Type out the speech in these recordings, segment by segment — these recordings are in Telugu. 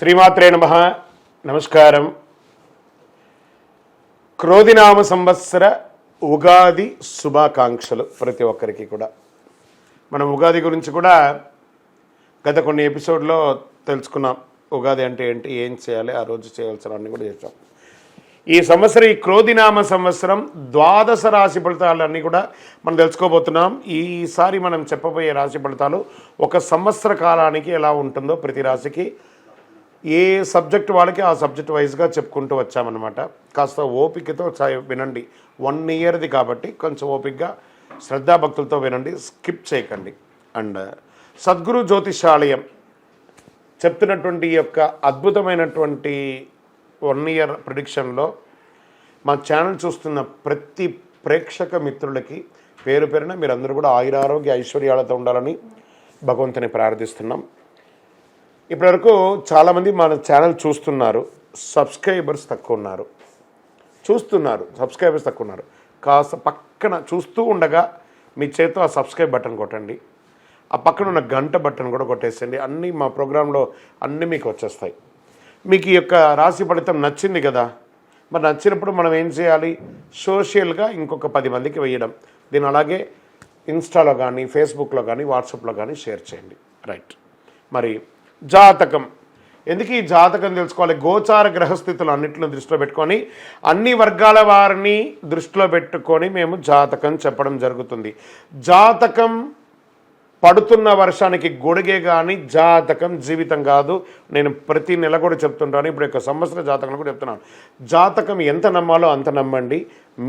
శ్రీమాత్రే నమః. నమస్కారం. క్రోధినామ సంవత్సర ఉగాది శుభాకాంక్షలు ప్రతి ఒక్కరికి కూడా. మనం ఉగాది గురించి కూడా గత కొన్ని ఎపిసోడ్లో తెలుసుకున్నాం. ఉగాది అంటే ఏంటి, ఏం చేయాలి, ఆ రోజు చేయాల్సినవన్నీ కూడా చేసాం. ఈ సంవత్సరం ఈ క్రోధినామ సంవత్సరం ద్వాదశ రాశి ఫలితాలన్నీ కూడా మనం తెలుసుకోబోతున్నాం. ఈసారి మనం చెప్పబోయే రాశి ఫలితాలు ఒక సంవత్సర కాలానికి ఎలా ఉంటుందో ప్రతి రాశికి ఏ సబ్జెక్ట్ వాళ్ళకి ఆ సబ్జెక్ట్ వైజ్గా చెప్పుకుంటూ వచ్చామన్నమాట. కాస్త ఓపికతో వినండి. 1 ఇయర్ది కాబట్టి కొంచెం ఓపికగా శ్రద్ధాభక్తులతో వినండి, స్కిప్ చేయకండి. అండ్ సద్గురు జ్యోతిషాలయం చెప్తున్నటువంటి ఈ యొక్క అద్భుతమైనటువంటి 1 ఇయర్ ప్రిడిక్షన్లో మా ఛానల్ చూస్తున్న ప్రతి ప్రేక్షక మిత్రులకి పేరు పేరున మీరందరూ కూడా ఆయురారోగ్య ఐశ్వర్యాలతో ఉండాలని భగవంతుని ప్రార్థిస్తున్నాం. ఇప్పటివరకు చాలామంది మన ఛానల్ చూస్తున్నారు, సబ్స్క్రైబర్స్ తక్కువ ఉన్నారు. సబ్స్క్రైబర్స్ తక్కువ ఉన్నారు. కాస్త పక్కన చూస్తూ ఉండగా మీ చేతితో ఆ సబ్స్క్రైబ్ బటన్ కొట్టండి. ఆ పక్కన ఉన్న గంట బటన్ కూడా కొట్టేసండి. అన్నీ మా ప్రోగ్రాంలో అన్నీ మీకు వచ్చేస్తాయి. మీకు ఈ యొక్క రాశి ఫలితం నచ్చింది కదా, మరి నచ్చినప్పుడు మనం ఏం చేయాలి? సోషల్గా ఇంకొక 10 మందికి వేయడం. దీన్ని అలాగే ఇన్స్టాలో కానీ, ఫేస్బుక్లో కానీ, వాట్సాప్లో కానీ షేర్ చేయండి. రైట్. మరి జాతకం ఎందుకు ఈ జాతకం తెలుసుకోవాలి? గోచార గ్రహస్థితులు అన్నింటిని దృష్టిలో పెట్టుకొని అన్ని వర్గాల వారిని దృష్టిలో పెట్టుకొని మేము జాతకం చెప్పడం జరుగుతుంది. జాతకం పడుతున్న వర్షానికి గొడుగే కానీ జాతకం జీవితం కాదు. నేను ప్రతి నెల కూడా చెప్తుంటాను. ఇప్పుడు యొక్క సంవత్సర జాతకం కూడా చెప్తున్నాను. జాతకం ఎంత నమ్మాలో అంత నమ్మండి.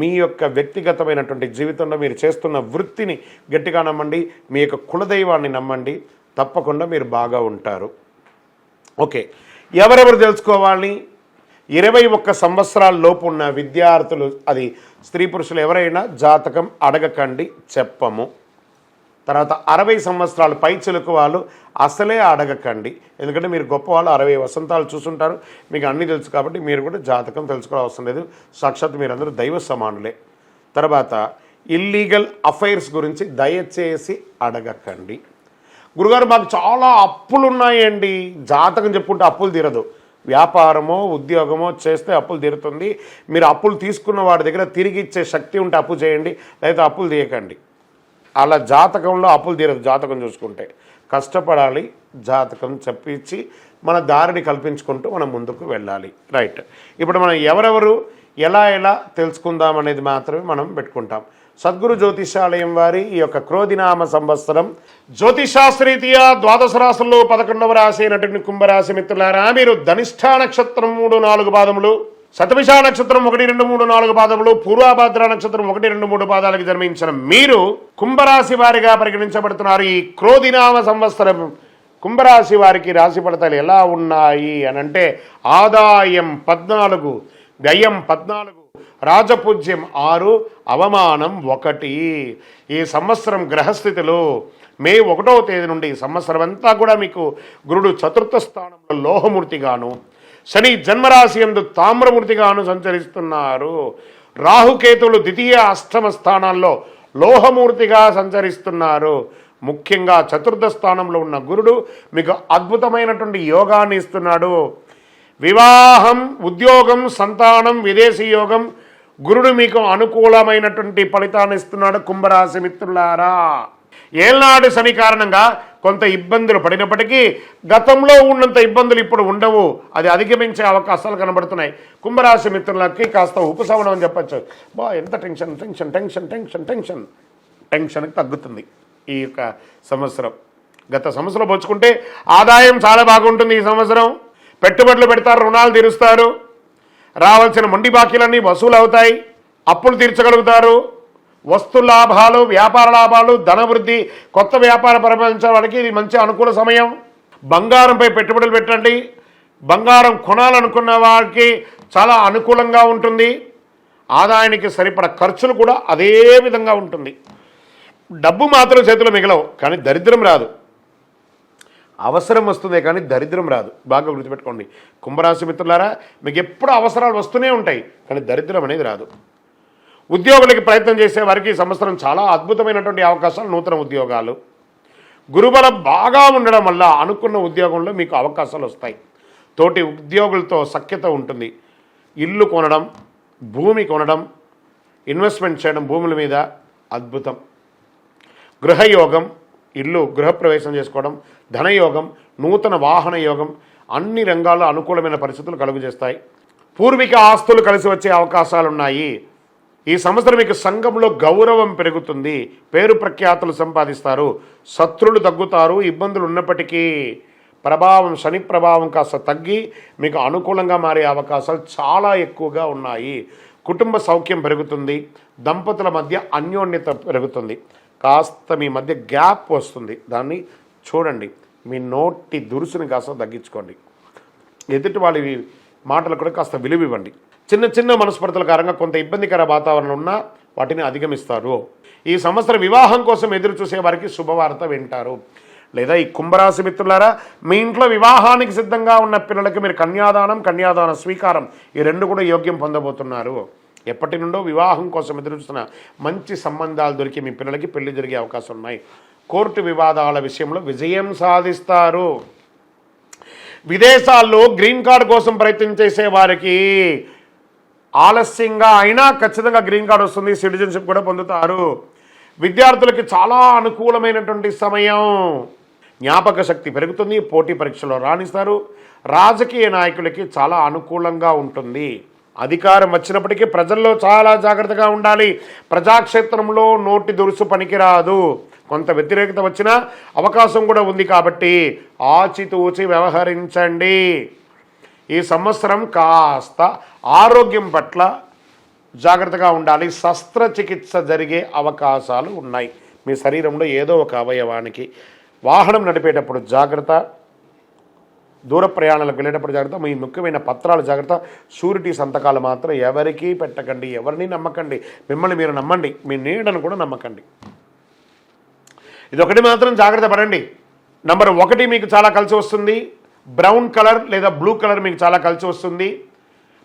మీ యొక్క వ్యక్తిగతమైనటువంటి జీవితంలో మీరు చేస్తున్న వృత్తిని గట్టిగా నమ్మండి. మీ యొక్క కులదైవాన్ని నమ్మండి. తప్పకుండా మీరు బాగా ఉంటారు. ఓకే, ఎవరెవరు తెలుసుకోవాలి? 21 సంవత్సరాల లోపు ఉన్న విద్యార్థులు, అది స్త్రీ పురుషులు ఎవరైనా జాతకం అడగకండి, చెప్పము. తర్వాత 60 సంవత్సరాలు పైచిలుకు వాళ్ళు అసలే అడగకండి. ఎందుకంటే మీరు గొప్ప వాళ్ళు, 60 వసంతాలు చూసుంటారు, మీకు అన్నీ తెలుసు కాబట్టి మీరు కూడా జాతకం తెలుసుకోవాల్సిన అవసరం లేదు. సాక్షాత్ మీరందరూ దైవ సమానులే. తర్వాత ఇల్లీగల్ అఫైర్స్ గురించి దయచేసి అడగకండి. గురుగారు మాకు చాలా అప్పులు ఉన్నాయండి. జాతకం చెప్పుకుంటే అప్పులు తీరదు. వ్యాపారమో ఉద్యోగమో చేస్తే అప్పులు తీరుతుంది. మీరు అప్పులు తీసుకున్న వాడి దగ్గర తిరిగి ఇచ్చే శక్తి ఉంటే అప్పు చేయండి, లేదా అప్పులు తీయకండి. అలా జాతకంలో అప్పులు తీరదు. జాతకం చూసుకుంటే కష్టపడాలి. జాతకం చెప్పించి మన దారిని కల్పించుకుంటూ మనం ముందుకు వెళ్ళాలి. రైట్. ఇప్పుడు మనం ఎవరెవరు ఎలా తెలుసుకుందాం అనేది మాత్రమే మనం పెట్టుకుంటాం. సద్గురు జ్యోతిషాలయం వారి ఈ యొక్క క్రోధినామ సంవత్సరం జ్యోతిషాస్త్రీతీయ ద్వాదశ రాశుల్లో 11వ రాశి అయినటువంటి కుంభరాశి మిత్రులారా, మీరు ధనిష్ఠా నక్షత్రం 3-4 పాదములు, శతభిష నక్షత్రం 1, 2, 3, 4 పాదములు, పూర్వభద్ర నక్షత్రం 1, 2, 3 పాదాలకు జన్మించిన మీరు కుంభరాశి వారిగా పరిగణించబడుతున్నారు. ఈ క్రోధినామ సంవత్సరం కుంభరాశి వారికి రాశి ఫలితాలు ఎలా ఉన్నాయి అని అంటే, ఆదాయం 14, వ్యయం 14, రాజపూజ్యం 6, అవమానం 1. ఈ సంవత్సరం గ్రహస్థితిలో మే 1వ తేదీ నుండి ఈ సంవత్సరం అంతా కూడా మీకు గురుడు చతుర్థ స్థానంలో లోహమూర్తిగాను, శని జన్మరాశి యందు తామ్రమూర్తిగాను సంచరిస్తున్నారు. రాహుకేతువులు ద్వితీయ అష్టమ స్థానాల్లో లోహమూర్తిగా సంచరిస్తున్నారు. ముఖ్యంగా చతుర్థ స్థానంలో ఉన్న గురుడు మీకు అద్భుతమైనటువంటి యోగాన్ని ఇస్తున్నాడు. వివాహం, ఉద్యోగం, సంతానం, విదేశీ యోగం, గురుడు మీకు అనుకూలమైనటువంటి ఫలితాన్ని ఇస్తున్నాడు. కుంభరాశి మిత్రులారా, ఏళ్నాడు శని కారణంగా కొంత ఇబ్బందులు పడినప్పటికీ గతంలో ఉన్నంత ఇబ్బందులు ఇప్పుడు ఉండవు. అది అధిగమించే అవకాశాలు కనబడుతున్నాయి. కుంభరాశి మిత్రులకి కాస్త ఉపశమనం అని చెప్పచ్చు. ఎంత టెన్షన్కి తగ్గుతుంది ఈ యొక్క సంవత్సరం. గత సంవత్సరం పోల్చుకుంటే ఆదాయం చాలా బాగుంటుంది. ఈ సంవత్సరం పెట్టుబడులు పెడతారు, రుణాలు తీరుస్తారు, రావాల్సిన మొండి బాకీలన్నీ వసూలు అవుతాయి, అప్పులు తీర్చగలుగుతారు, వస్తు లాభాలు, వ్యాపార లాభాలు, ధనవృద్ధి, కొత్త వ్యాపార ప్రపంచం వాడికి ఇది మంచి అనుకూల సమయం. బంగారంపై పెట్టుబడులు పెట్టండి. బంగారం కొనాలనుకున్న వారికి చాలా అనుకూలంగా ఉంటుంది. ఆదాయానికి సరిపడ ఖర్చులు కూడా అదే విధంగా ఉంటుంది. డబ్బు మాత్రం చేతిలో మిగలవు, కానీ దరిద్రం రాదు. అవసరం వస్తుందే కానీ దరిద్రం రాదు. బాగా గుర్తుపెట్టుకోండి కుంభరాశి మిత్రులారా, మీకు ఎప్పుడు అవసరాలు వస్తూనే ఉంటాయి, కానీ దరిద్రం అనేది రాదు. ఉద్యోగులకి ప్రయత్నం చేసే వారికి ఈ సంవత్సరం చాలా అద్భుతమైనటువంటి అవకాశాలు, నూతన ఉద్యోగాలు, గురుబలం బాగా ఉండడం వల్ల అనుకున్న ఉద్యోగంలో మీకు అవకాశాలు వస్తాయి. తోటి ఉద్యోగులతో సఖ్యత ఉంటుంది. ఇల్లు కొనడం, భూమి కొనడం, ఇన్వెస్ట్మెంట్ చేయడం భూముల మీద అద్భుతం. గృహయోగం, ఇల్లు గృహప్రవేశం చేసుకోవడం, ధనయోగం, నూతన వాహన యోగం, అన్ని రంగాల్లో అనుకూలమైన పరిస్థితులు కలుగజేస్తాయి. పూర్వీక ఆస్తులు కలిసి వచ్చే అవకాశాలున్నాయి. ఈ సంవత్సరం మీకు సంఘంలో గౌరవం పెరుగుతుంది, పేరు ప్రఖ్యాతులు సంపాదిస్తారు, శత్రులు తగ్గుతారు. ఇబ్బందులు ఉన్నప్పటికీ ప్రభావం, శని ప్రభావం కాస్త తగ్గి మీకు అనుకూలంగా మారే అవకాశాలు చాలా ఎక్కువగా ఉన్నాయి. కుటుంబ సౌఖ్యం పెరుగుతుంది, దంపతుల మధ్య అన్యోన్యత పెరుగుతుంది. కాస్త మీ మధ్య గ్యాప్ వస్తుంది, దాన్ని చూడండి. మీ నోటి దురుసుని కాస్త తగ్గించుకోండి. ఎదుటి వాళ్ళ మాటలు కూడా కాస్త విలువివ్వండి. చిన్న చిన్న మనస్పర్ధల కారణంగా కొంత ఇబ్బందికర వాతావరణం ఉన్నా వాటిని అధిగమిస్తారు. ఈ సంవత్సరం వివాహం కోసం ఎదురు చూసే వారికి శుభవార్త వింటారు. లేదా ఈ కుంభరాశి మిత్రులారా, మీ ఇంట్లో వివాహానికి సిద్ధంగా ఉన్న పిల్లలకి మీరు కన్యాదాన స్వీకారం ఈ రెండు కూడా యోగ్యం పొందబోతున్నారు. ఎప్పటి నుండో వివాహం కోసం ఎదురు చూస్తున్న మంచి సంబంధాలు దొరికి మీ పిల్లలకి పెళ్లి జరిగే అవకాశం ఉన్నాయి. కోర్టు వివాదాల విషయంలో విజయం సాధిస్తారు. విదేశాల్లో గ్రీన్ కార్డు కోసం ప్రయత్నం చేసే వారికి ఆలస్యంగా అయినా ఖచ్చితంగా గ్రీన్ కార్డు వస్తుంది, సిటిజన్షిప్ కూడా పొందుతారు. విద్యార్థులకి చాలా అనుకూలమైనటువంటి సమయం. జ్ఞాపక శక్తి పెరుగుతుంది, పోటీ పరీక్షలో రాణిస్తారు. రాజకీయ నాయకులకి చాలా అనుకూలంగా ఉంటుంది. అధికారం వచ్చినప్పటికీ ప్రజల్లో చాలా జాగ్రత్తగా ఉండాలి. ప్రజాక్షేత్రంలో నోటి దురుసు పనికిరాదు. కొంత వ్యతిరేకత వచ్చినా అవకాశం కూడా ఉంది కాబట్టి ఆచితూచి వ్యవహరించండి. ఈ సంవత్సరం కాస్త ఆరోగ్యం పట్ల జాగ్రత్తగా ఉండాలి. శస్త్రచికిత్స జరిగే అవకాశాలు ఉన్నాయి. మీ శరీరంలో ఏదో ఒక అవయవానికి. వాహనం నడిపేటప్పుడు జాగ్రత్త, దూర ప్రయాణాలకు వెళ్ళేటప్పుడు జాగ్రత్త, మీ ముఖ్యమైన పత్రాలు జాగ్రత్త. షూరిటీ సంతకాలు మాత్రం ఎవరికీ పెట్టకండి, ఎవరిని నమ్మకండి. మిమ్మల్ని మీరు నమ్మండి, మీ నీడను కూడా నమ్మకండి. ఇదొకటి మాత్రం జాగ్రత్త పడండి. నంబర్ 1 మీకు చాలా కలిసి వస్తుంది. బ్రౌన్ కలర్ లేదా బ్లూ కలర్ మీకు చాలా కలిసి వస్తుంది.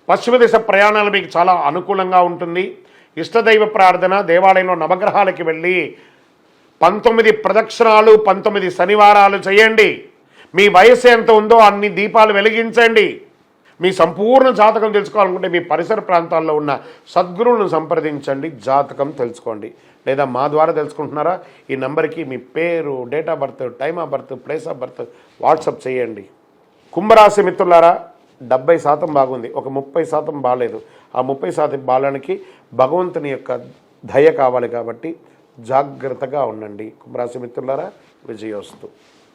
పశ్చిమ దిశ ప్రయాణాలు మీకు చాలా అనుకూలంగా ఉంటుంది. ఇష్టదైవ ప్రార్థన, దేవాలయంలో నవగ్రహాలకి వెళ్ళి 19 ప్రదక్షిణాలు, 19 శనివారాలు చేయండి. మీ వయస్సు ఎంత ఉందో అన్ని దీపాలు వెలిగించండి. మీ సంపూర్ణ జాతకం తెలుసుకోవాలనుకుంటే మీ పరిసర ప్రాంతాల్లో ఉన్న సద్గురువులను సంప్రదించండి, జాతకం తెలుసుకోండి. లేదా మా ద్వారా తెలుసుకుంటున్నారా, ఈ నెంబర్కి మీ పేరు, date of birth, time of birth, place of birth WhatsApp చేయండి. కుంభరాశి మిత్రులారా, 70% బాగుంది, ఒక 30% బాగాలేదు. ఆ 30% బాలనికి భగవంతుని యొక్క దయ కావాలి కాబట్టి జాగ్రత్తగా ఉండండి. కుంభరాశి మిత్రులారా, విజయోస్తు.